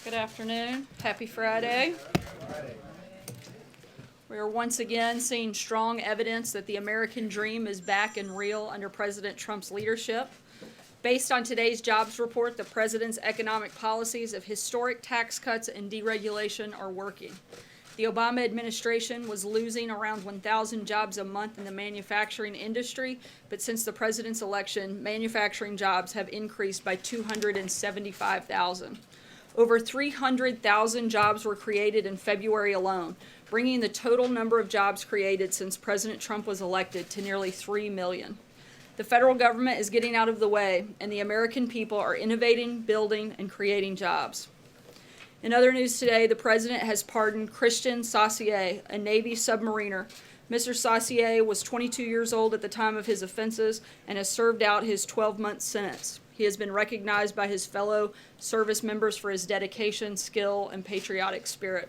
Good afternoon. Happy Friday. We are once again seeing strong evidence that the American dream is back and real under President Trump's leadership. Based on today's jobs report, the president's economic policies of historic tax cuts and deregulation are working. The Obama administration was losing around 1,000 jobs a month in the manufacturing industry, but since the president's election, manufacturing jobs have increased by 275,000. Over 300,000 jobs were created in February alone, bringing the total number of jobs created since President Trump was elected to nearly 3 million. The federal government is getting out of the way, and the American people are innovating, building, and creating jobs. In other news today, the president has pardoned Christian Saucier, a Navy submariner. Mr. Saucier was 22 years old at the time of his offenses and has served out his 12-month sentence. He has been recognized by his fellow service members for his dedication, skill, and patriotic spirit.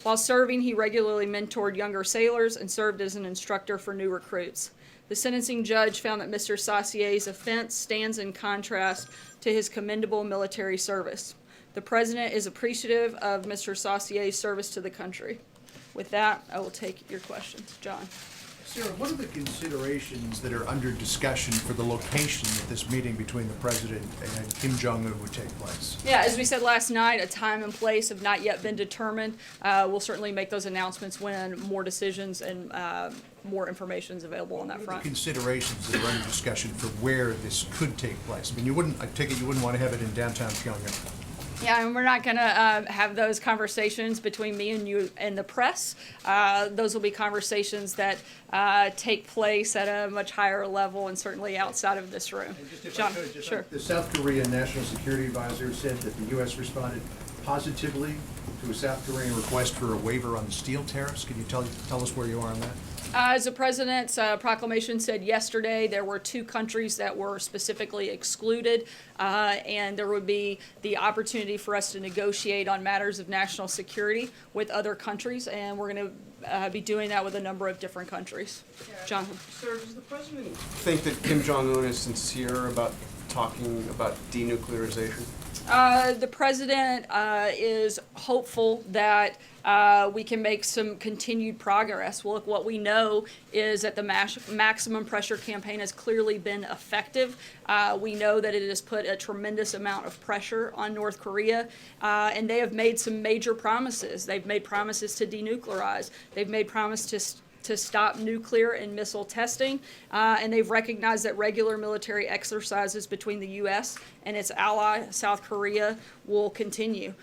While serving, he regularly mentored younger sailors and served as an instructor for new recruits. The sentencing judge found that Mr. Saucier's offense stands in contrast to his commendable military service. The president is appreciative of Mr. Saucier's service to the country. With that, I will take your questions. John. Sarah, what are the considerations that are under discussion for the location that this meeting between the president and Kim Jong-un would take place? Yeah, as we said last night, a time and place have not yet been determined. We'll certainly make those announcements when more decisions and more information is available on that What are front. the considerations that are under discussion for where this could take place? I mean, I take it you wouldn't want to have it in downtown Pyongyang. Yeah, and we're not going to have those conversations between me and you and the press. Those will be conversations that take place at a much higher level and certainly outside of this room. John, sure. The South Korean National Security Advisor said that the U.S. responded positively to a South Korean request for a waiver on the steel tariffs. Can you tell us where you are on that? As the president's proclamation said yesterday, there were 2 countries that were specifically excluded, and there would be the opportunity for us to negotiate on matters of national security with other countries, and we're going to be doing that with a number of different countries. John. Sir, does the president think that Kim Jong-un is sincere about talking about denuclearization? The president is hopeful that we can make some continued progress. Well, look, what we know is that the maximum pressure campaign has clearly been effective. We know that it has put a tremendous amount of pressure on North Korea, and they have made some major promises. They've made promises to denuclearize. They've made promises to stop nuclear and missile testing, and they've recognized that regular military exercises between the U.S. and its ally, South Korea, will continue.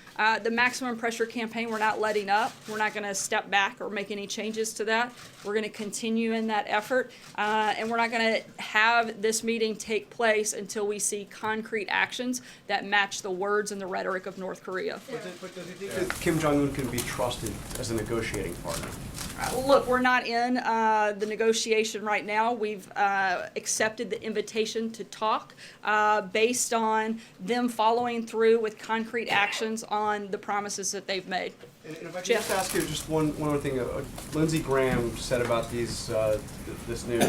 The maximum pressure campaign, we're not letting up. We're not going to step back or make any changes to that. We're going to continue in that effort, and we're not going to have this meeting take place until we see concrete actions that match the words and the rhetoric of North Korea. But does he think that Kim Jong-un can be trusted as a negotiating partner? Look, we're not in the negotiation right now. We've accepted the invitation to talk based on them following through with concrete actions on the promises that they've made. And if I could Jeff. just ask you just one other thing. Lindsey Graham said about this news.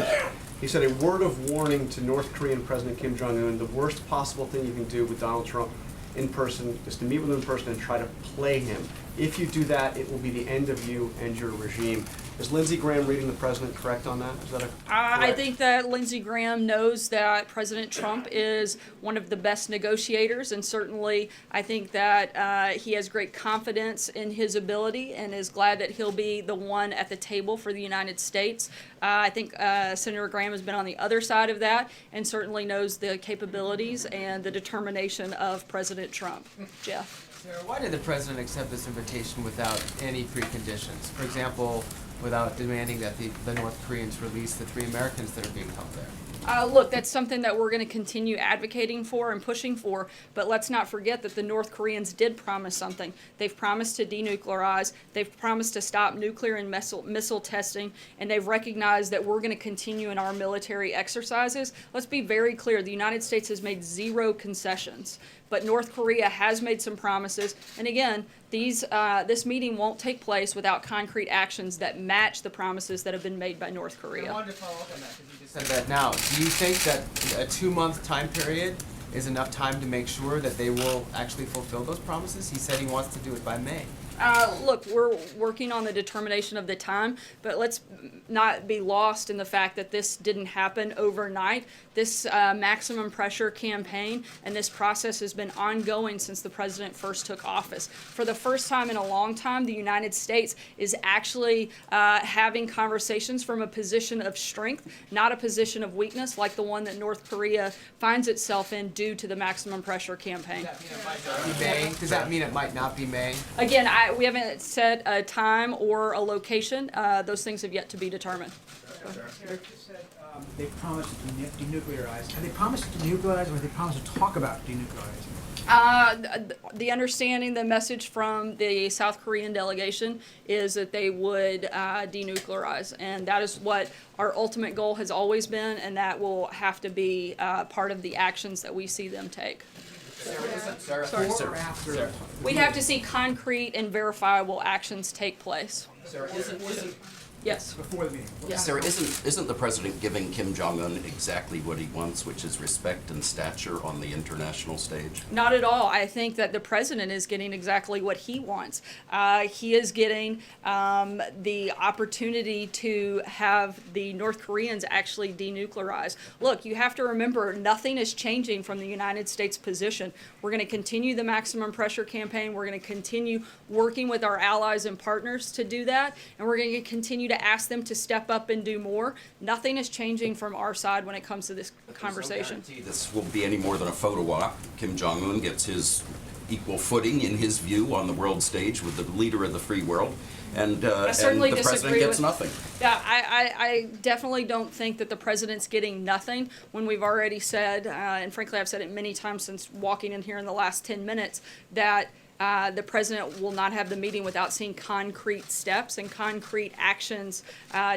He said, a word of warning to North Korean President Kim Jong-un, the worst possible thing you can do with Donald Trump in person is to meet with him in person and try to play him. If you do that, it will be the end of you and your regime. Is Lindsey Graham reading the president correct on that? Is that I think that Lindsey Graham knows that President Trump is one of the best negotiators, and certainly I think that he has great confidence in his ability and is glad that he'll be the one at the table for the United States. I think Senator Graham has been on the other side of that and certainly knows the capabilities and the determination of President Trump. Jeff. Sarah, why did the president accept this invitation without any preconditions? For example, without demanding that the North Koreans release the 3 Americans that are being held there? Look, that's something that we're going to continue advocating for and pushing for, but let's not forget that the North Koreans did promise something. They've promised to denuclearize, they've promised to stop nuclear and missile testing, and they've recognized that we're going to continue in our military exercises. Let's be very clear, the United States has made 0 concessions, but North Korea has made some promises, and again, this meeting won't take place without concrete actions that match the promises that have been made by North Korea. I wanted to follow up on that because you just said that now. Do you think that a 2-month time period is enough time to make sure that they will actually fulfill those promises? He said he wants to do it by May. Look, we're working on the determination of the time, but let's not be lost in the fact that this didn't happen overnight. This maximum pressure campaign and this process has been ongoing since the president first took office. For the first time in a long time, the United States is actually having conversations from a position of strength, not a position of weakness like the one that North Korea finds itself in due to the maximum pressure campaign. Does that mean it might not be May? Again, we haven't set a time or a location. Those things have yet to be determined. Eric just said they promised to denuclearize. Have they promised to denuclearize, or have they promised to talk about denuclearizing? The understanding, the message from the South Korean delegation is that they would denuclearize, and that is what our ultimate goal has always been, and that will have to be part of the actions that we see them take. Sarah, Before or after? We'd have to see concrete and verifiable actions take place. Yes. Before the meeting. Yes. Sarah, isn't the president giving Kim Jong-un exactly what he wants, which is respect and stature on the international stage? Not at all. I think that the president is getting exactly what he wants. He is getting the opportunity to have the North Koreans actually denuclearize. Look, you have to remember, nothing is changing from the United States position. We're going to continue the maximum pressure campaign. We're going to continue working with our allies and partners to do that, and we're going to continue to ask them to step up and do more. Nothing is changing from our side when it comes to this conversation. There's no guarantee this will be any more than a photo op. Kim Jong-un gets his equal footing, in his view, on the world stage with the leader of the free world, and the certainly president disagree gets with- nothing. Yeah, I definitely don't think that the president's getting nothing when we've already said, and frankly I've said it many times since walking in here in the last 10 minutes, that the president will not have the meeting without seeing concrete steps and concrete actions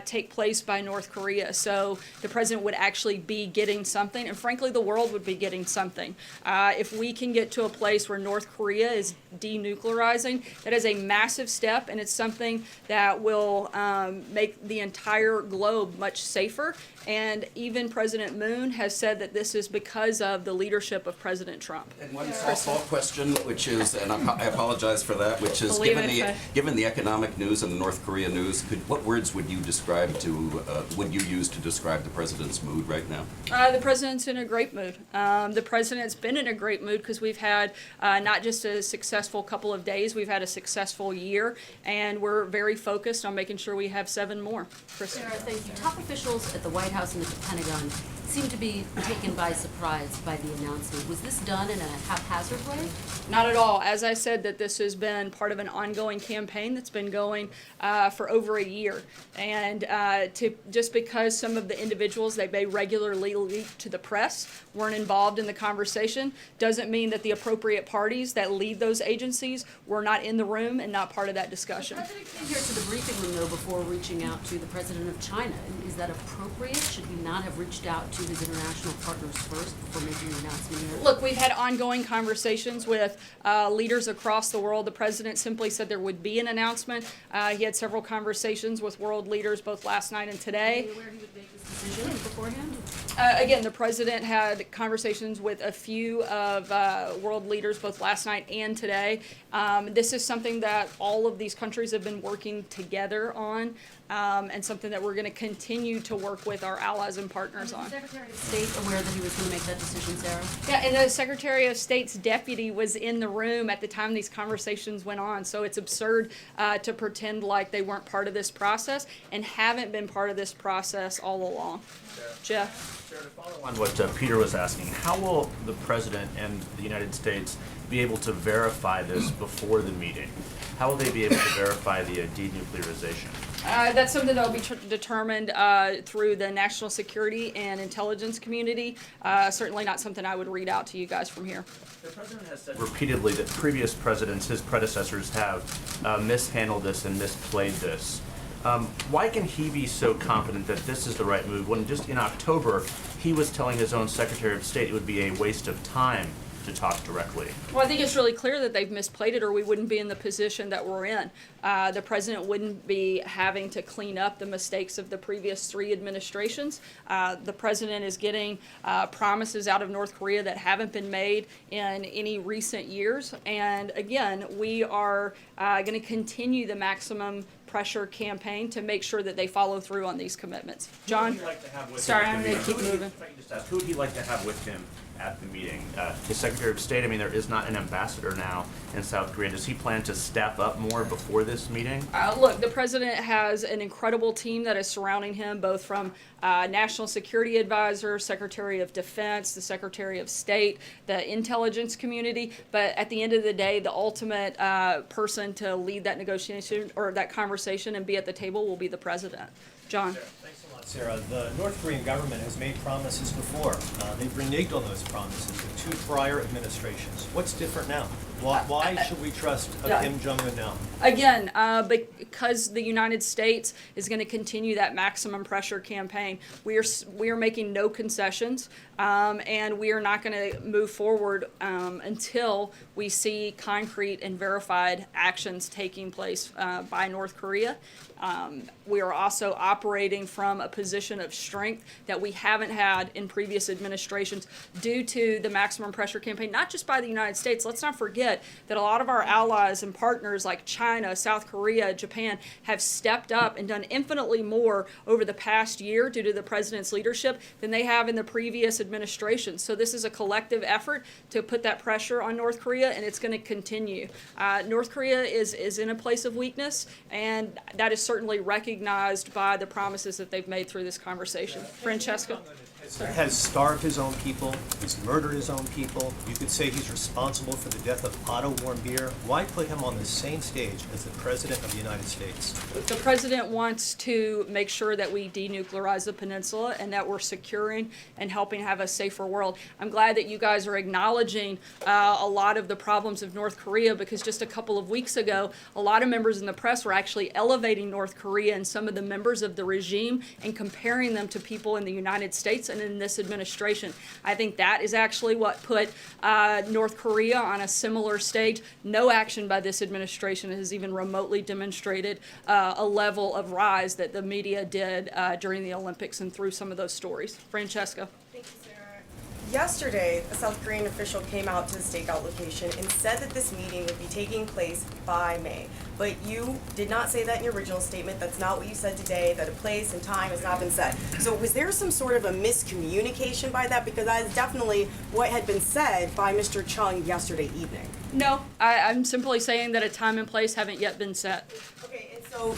take place by North Korea. So the president would actually be getting something, and frankly, the world would be getting something. If we can get to a place where North Korea is denuclearizing, that is a massive step, and it's something that will make the entire globe much safer. And even President Moon has said that this is because of the leadership of President Trump. And one softball question, which is, and I apologize for that, which is, Believe given it, given the economic news and the North Korea news, what words would you use to describe the president's mood right now? The president's in a great mood. The president's been in a great mood because we've had not just a successful couple of days, we've had a successful year, and we're very focused on making sure we have 7 more. Kristen. Sarah, thank you. Top officials at the White House and at the Pentagon seem to be taken by surprise by the announcement. Was this done in a haphazard way? Not at all. As I said, that this has been part of an ongoing campaign that's been going for over a year. And just because some of the individuals that may regularly leak to the press weren't involved in the conversation doesn't mean that the appropriate parties that lead those agencies were not in the room and not part of that discussion. The president came here to the briefing room, though, before reaching out to the president of China. Is that appropriate? Should we not have reached out to his international partners first before making the announcement here? Look, we've had ongoing conversations with leaders across the world. The president simply said there would be an announcement. He had several conversations with world leaders both last night and today. Were you aware he would make this decision beforehand? Again, the president had conversations with a few of world leaders both last night and today. This is something that all of these countries have been working together on, and something that we're going to continue to work with our allies and partners on. Was the Secretary of State aware that he was going to make that decision, Sarah? Yeah, and the Secretary of State's deputy was in the room at the time these conversations went on, so it's absurd to pretend like they weren't part of this process and haven't been part of this process all along. Jeff? Sarah, to follow on what Peter was asking, how will the President and the United States be able to verify this before the meeting? How will they be able to verify the denuclearization? That's something that will be determined through the national security and intelligence community. Certainly not something I would read out to you guys from here. The President has said repeatedly that previous presidents, his predecessors, have mishandled this and misplayed this. Why can he be so confident that this is the right move when just in October he was telling his own Secretary of State it would be a waste of time to talk directly? Well, I think it's really clear that they've misplayed it, or we wouldn't be in the position that we're in. The president wouldn't be having to clean up the mistakes of the previous 3 administrations. The president is getting promises out of North Korea that haven't been made in any recent years. And again, we are going to continue the maximum pressure campaign to make sure that they follow through on these commitments. John? Who would he like to have with Sorry, him I'm at the going to keep meeting? moving. If I can just ask, who would he like to have with him at the meeting? His Secretary of State, I mean, there is not an ambassador now in South Korea. Does he plan to step up more before this meeting? Look, the president has an incredible team that is surrounding him, both from National Security Advisor, Secretary of Defense, the Secretary of State, the intelligence community. But at the end of the day, the ultimate person to lead that negotiation or that conversation and be at the table will be the president. John? Thanks a lot, Sarah. The North Korean government has made promises before. They've reneged on those promises with 2 prior administrations. What's different now? Why should we trust Kim Jong-un now? Again, because the United States is going to continue that maximum pressure campaign. We are making no concessions, and we are not going to move forward until we see concrete and verified actions taking place by North Korea. We are also operating from a position of strength that we haven't had in previous administrations due to the maximum pressure campaign, not just by the United States. Let's not forget that a lot of our allies and partners like China, South Korea, Japan have stepped up and done infinitely more over the past year due to the president's leadership than they have in the previous administration. So this is a collective effort to put that pressure on North Korea, and it's going to continue. North Korea is in a place of weakness, and that is certainly recognized by the promises that they've made through this conversation. Francesca? Has starved his own people. He's murdered his own people. You could say he's responsible for the death of Otto Warmbier. Why put him on the same stage as the President of the United States? The president wants to make sure that we denuclearize the peninsula and that we're securing and helping have a safer world. I'm glad that you guys are acknowledging a lot of the problems of North Korea, because just a couple of weeks ago, a lot of members in the press were actually elevating North Korea and some of the members of the regime and comparing them to people in the United States and in this administration. I think that is actually what put North Korea on a similar stage. No action by this administration has even remotely demonstrated a level of rise that the media did during the Olympics and through some of those stories. Francesca? Thank you, Sarah. Yesterday, a South Korean official came out to the stakeout location and said that this meeting would be taking place by May. But you did not say that in your original statement. That's not what you said today, that a place and time has not been set. So was there some sort of a miscommunication by that? Because that is definitely what had been said by Mr. Chung yesterday evening. No, I'm simply saying that a time and place haven't yet been set. Okay, and so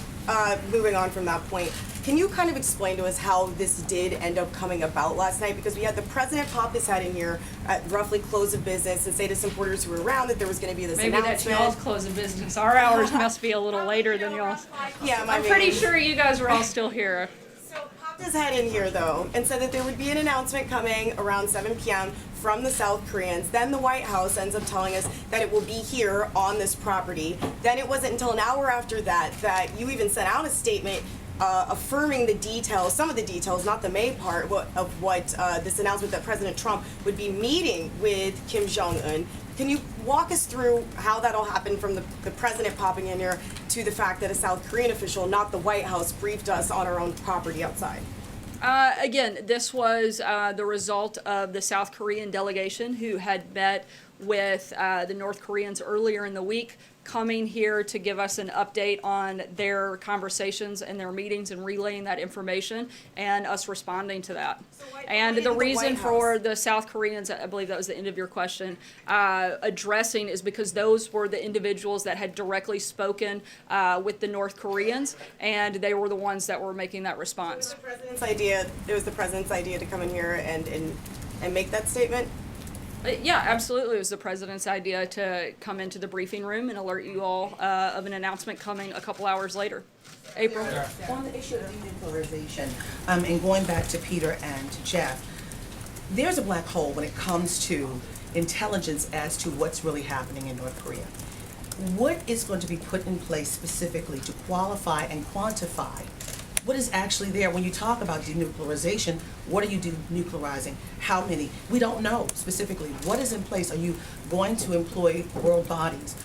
moving on from that point, can you kind of explain to us how this did end up coming about last night? Because we had the president pop his head in here at roughly close of business and say to supporters who were around that there was going to be this Maybe announcement. that's y'all's close of business. Our hours must be a little later than y'all's. Yeah, I'm pretty sure you guys were all still here. So popped his head in here though and said that there would be an announcement coming around 7 p.m. from the South Koreans. Then the White House ends up telling us that it will be here on this property. Then it wasn't until an hour after that that you even sent out a statement affirming the details, some of the details, not the May part, of what this announcement that President Trump would be meeting with Kim Jong-un. Can you walk us through how that all happened from the president popping in here to the fact that a South Korean official, not the White House, briefed us on our own property outside? Again, this was the result of the South Korean delegation who had met with the North Koreans earlier in the week, coming here to give us an update on their conversations and their meetings and relaying that information and us responding to that. And the reason for the South Koreans, I believe that was the end of your question, addressing is because those were the individuals that had directly spoken with the North Koreans, and they were the ones that were making that response. So it was the president's idea to come in here and make that statement? Yeah, absolutely. It was the president's idea to come into the briefing room and alert you all of an announcement coming a couple hours later. April? On the issue of denuclearization, and going back to Peter and Jeff, there's a black hole when it comes to intelligence as to what's really happening in North Korea. What is going to be put in place specifically to qualify and quantify what is actually there? When you talk about denuclearization, what are you denuclearizing? How many? We don't know specifically. What is in place? Are you going to employ world bodies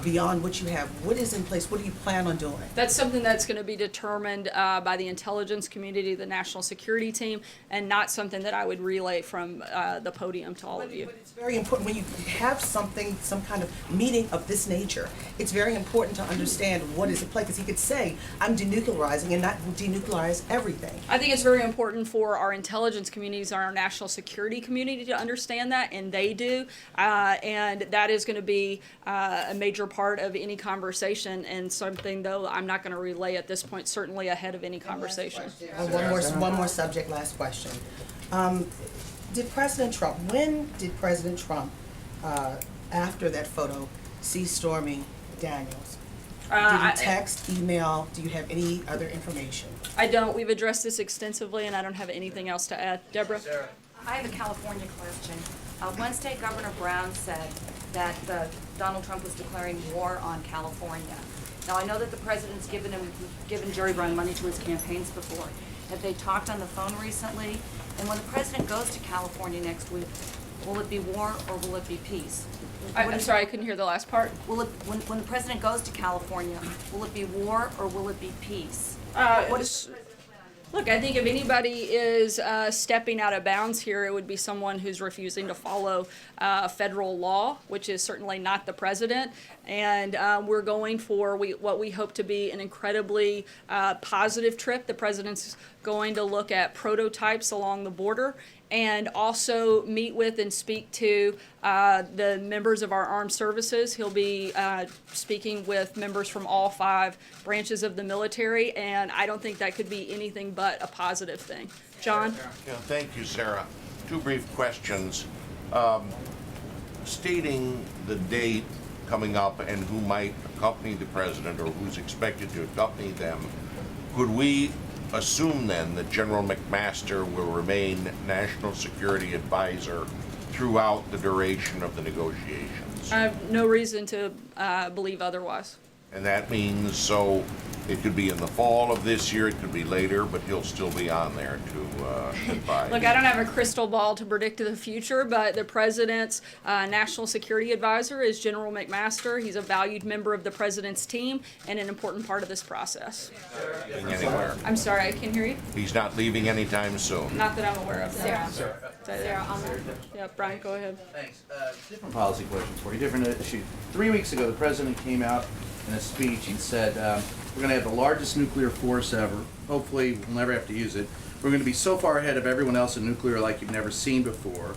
beyond what you have? What is in place? What do you plan on doing? That's something that's going to be determined by the intelligence community, the national security team, and not something that I would relay from the podium to all of you. But it's very important when you have something, some kind of meeting of this nature, it's very important to understand what is in play, because he could say, I'm denuclearizing and not denuclearize everything. I think it's very important for our intelligence communities, our national security community to understand that, and they do. And that is going to be a major part of any conversation, and something, though, I'm not going to relay at this point, certainly ahead of any conversation. One more subject, last question. Did President Trump, when did President Trump, after that photo, see Stormy Daniels? Did he text, email? Do you have any other information? I don't. We've addressed this extensively, and I don't have anything else to add. Deborah? I have a California question. Wednesday, Governor Brown said that Donald Trump was declaring war on California. Now, I know that the president's given Jerry Brown money to his campaigns before. Have they talked on the phone recently? And when the president goes to California next week, will it be war or will it be peace? I'm sorry, I couldn't hear the last part. Will it, when the president goes to California, will it be war or will it be peace? Look, I think if anybody is stepping out of bounds here, it would be someone who's refusing to follow federal law, which is certainly not the president. And we're going for what we hope to be an incredibly positive trip. The president's going to look at prototypes along the border and also meet with and speak to the members of our armed services. He'll be speaking with members from all 5 branches of the military, and I don't think that could be anything but a positive thing. John? Yeah, thank you, Sarah. 2 brief questions. Stating the date coming up and who might accompany the president or who's expected to accompany them, could we assume then that General McMaster will remain National Security Advisor throughout the duration of the negotiations? I have no reason to believe otherwise. And that means, so it could be in the fall of this year, it could be later, but he'll still be on there to advise. Look, I don't have a crystal ball to predict the future, but the president's national security advisor is General McMaster. He's a valued member of the president's team and an important part of this process. Anywhere. I'm sorry, I can't hear you. He's not leaving anytime soon. Not that I'm aware of. Sarah. Sarah, yeah, Brian, go ahead. Thanks. Different policy question for you, different issue. 3 weeks ago, the president came out in a speech and said, we're going to have the largest nuclear force ever. Hopefully, we'll never have to use it. We're going to be so far ahead of everyone else in nuclear like you've never seen before,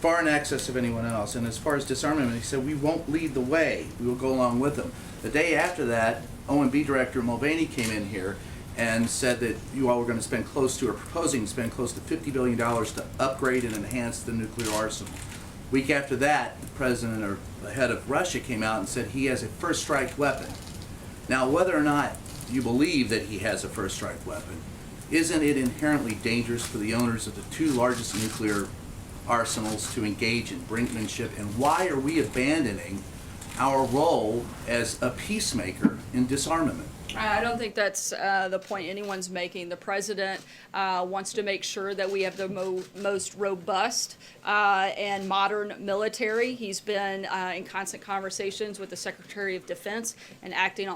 far in excess of anyone else. And as far as disarmament, he said, we won't lead the way. We will go along with them. The day after that, OMB Director Mulvaney came in here and said that you all were going to spend close to, or proposing to spend close to $50 billion to upgrade and enhance the nuclear arsenal. Week after that, the president or the head of Russia came out and said he has a first strike weapon. Now, whether or not you believe that he has a first strike weapon, isn't it inherently dangerous for the owners of the 2 largest nuclear arsenals to engage in brinkmanship? And why are we abandoning our role as a peacemaker in disarmament? I don't think that's the point anyone's making. The president wants to make sure that we have the most robust and modern military. He's been in constant conversations with the Secretary of Defense and acting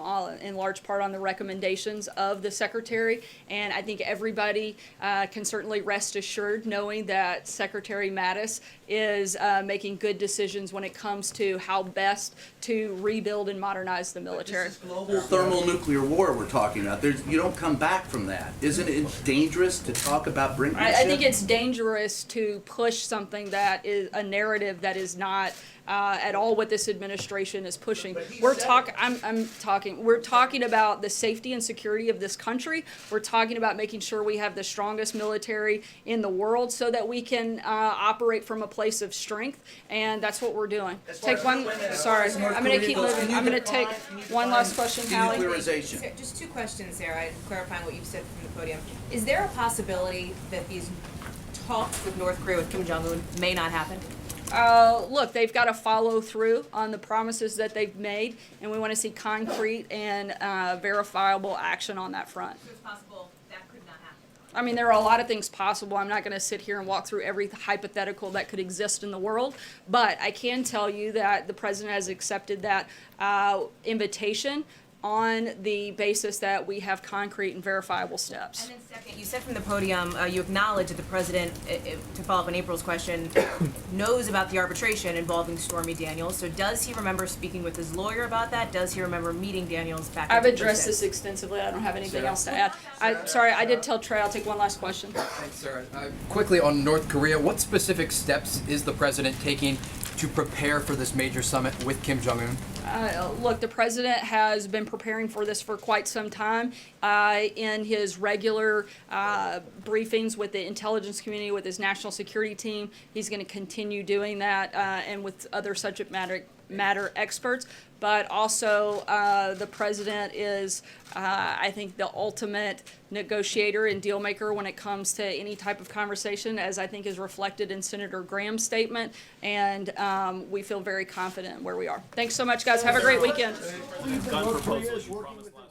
in large part on the recommendations of the Secretary. And I think everybody can certainly rest assured knowing that Secretary Mattis is making good decisions when it comes to how best to rebuild and modernize the military. Global thermal nuclear war we're talking about. You don't come back from that. Isn't it dangerous to talk about brinkmanship? I think it's dangerous to push something that is a narrative that is not at all what this administration is pushing. We're talking about the safety and security of this country. We're talking about making sure we have the strongest military in the world so that we can operate from a place of strength, and that's what we're doing. Take one. Sorry, I'm going to keep moving. I'm going to take one last question, Hallie. Denuclearization. Just 2 questions, Sarah, clarifying what you've said from the podium. Is there a possibility that these talks with North Korea with Kim Jong-un may not happen? Look, they've got to follow through on the promises that they've made, and we want to see concrete and verifiable action on that front. So it's possible that could I mean, there are a lot of things possible. I'm not going to sit here and walk through every hypothetical that could exist in the world, but I can tell you that the president has accepted that invitation on the basis that we have concrete and verifiable steps. And then second, you said from the podium, you acknowledged that the president, to follow up on April's question, knows about the arbitration involving Stormy Daniels. So does he remember speaking with his lawyer about that? Does he remember meeting Daniels back in I've addressed 2006? this extensively. I don't have anything Sarah? else to add. Sorry, I did tell Trey I'll take one last question. Thanks, Sarah. Quickly on North Korea, what specific steps is the president taking to prepare for this major summit with Kim Jong-un? Look, the president has been preparing for this for quite some time. In his regular briefings with the intelligence community, with his national security team, he's going to continue doing that, and with other subject matter experts. But also, the president is, I think, the ultimate negotiator and deal maker when it comes to any type of conversation, as I think is reflected in Senator Graham's statement. And we feel very confident where we are. Thanks so much, guys. Have a great weekend. Gun proposals you promised last